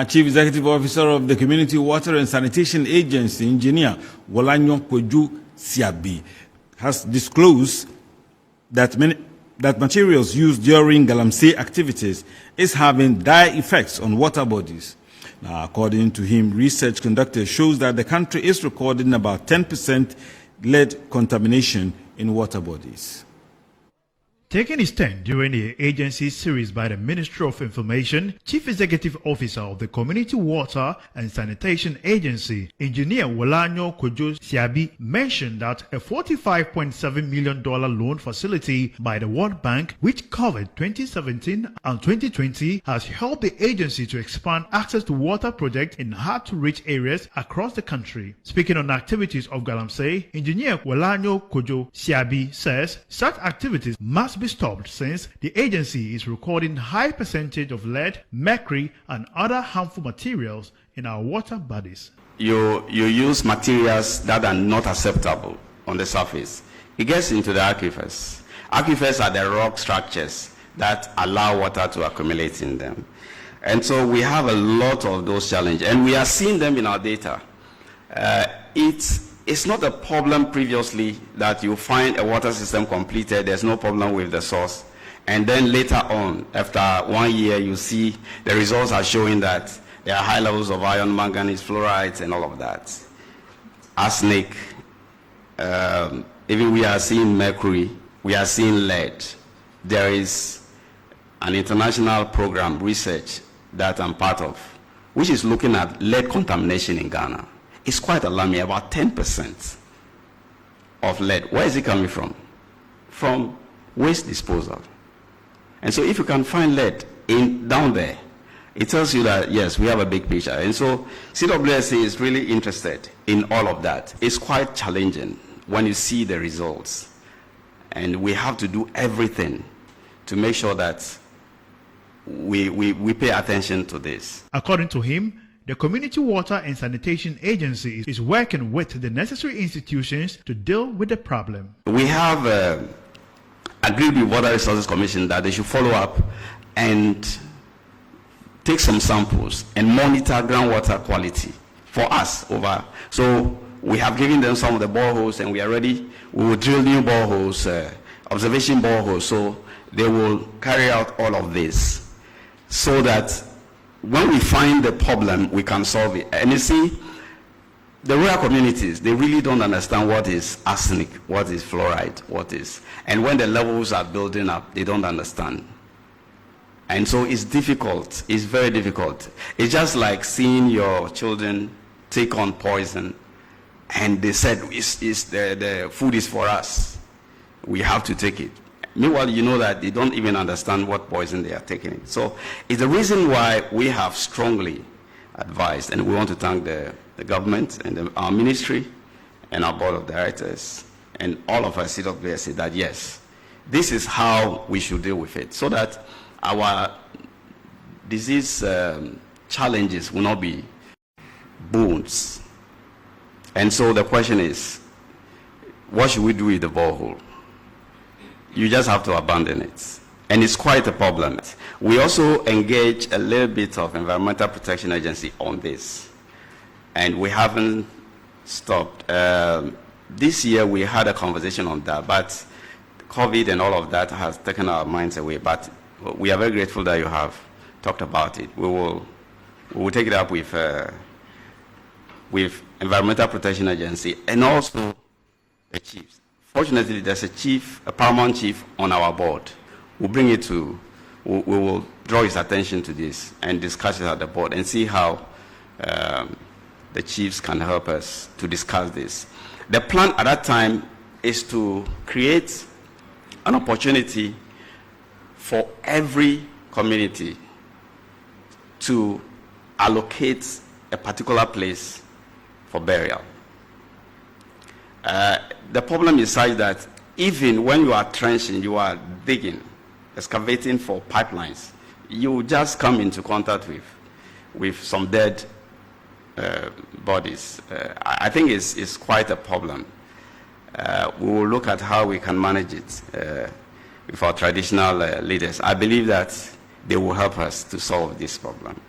Chief Executive Officer of the Community Water and Sanitation Agency, Engineer Worlanyo Siabi, has disclosed that materials used during Galamsey activities is having dire effects on water bodies. Now, according to him, research conducted shows that the country is recording about 10% lead contamination in water bodies. Taking his stand during the agency's series by the Ministry of Information, Chief Executive Officer of the Community Water and Sanitation Agency, Engineer Worlanyo Siabi, mentioned that a $45.7 million loan facility by the World Bank, which covered 2017 and 2020, has helped the agency to expand access to water projects in hard-to-reach areas across the country. Speaking on the activities of Galamsey, Engineer Worlanyo Siabi says such activities must be stopped since the agency is recording high percentage of lead, mercury, and other harmful materials in our water bodies. You use materials that are not acceptable on the surface. It gets into the aquifers. Aquifers are the rock structures that allow water to accumulate in them. And so we have a lot of those challenges, and we are seeing them in our data. It's not a problem previously that you find a water system completed, there's no problem with the source, and then later on, after 1 year, you see the results are showing that there are high levels of iron, manganese, fluorides, and all of that. Arsenic, even we are seeing mercury, we are seeing lead. There is an international program, research, that I'm part of, which is looking at lead contamination in Ghana. It's quite alarming, about 10% of lead. Where is it coming from? From waste disposal. And so if you can find lead down there, it tells you that, yes, we have a big picture. And so CWSA is really interested in all of that. It's quite challenging when you see the results. And we have to do everything to make sure that we pay attention to this. According to him, the Community Water and Sanitation Agency is working with the necessary institutions to deal with the problem. We have agreed with Water Resources Commission that they should follow up and take some samples and monitor groundwater quality for us over. So we have given them some of the boreholes, and we are ready. We will drill new boreholes, observation boreholes, so they will carry out all of this so that when we find the problem, we can solve it. And you see, the rural communities, they really don't understand what is arsenic, what is fluoride, what is. And when the levels are building up, they don't understand. And so it's difficult, it's very difficult. It's just like seeing your children take on poison, and they said, the food is for us. We have to take it. Meanwhile, you know that they don't even understand what poison they are taking. So it's the reason why we have strongly advised, and we want to thank the government and our ministry and our board of directors and all of us at CWSA that yes, this is how we should deal with it, so that our disease challenges will not be boons. And so the question is, what should we do with the borehole? You just have to abandon it. And it's quite a problem. We also engage a little bit of Environmental Protection Agency on this. And we haven't stopped. This year we had a conversation on that, but COVID and all of that has taken our minds away. But we are very grateful that you have talked about it. We will take it up with Environmental Protection Agency and also the chiefs. Fortunately, there's a paramount chief on our board. We will draw his attention to this and discuss it at the board and see how the chiefs can help us to discuss this. The plan at that time is to create an opportunity for every community to allocate a particular place for burial. The problem is such that even when you are trenching, you are digging, excavating for pipelines, you just come into contact with some dead bodies. I think it's quite a problem. We will look at how we can manage it with our traditional leaders. I believe that they will help us to solve this problem.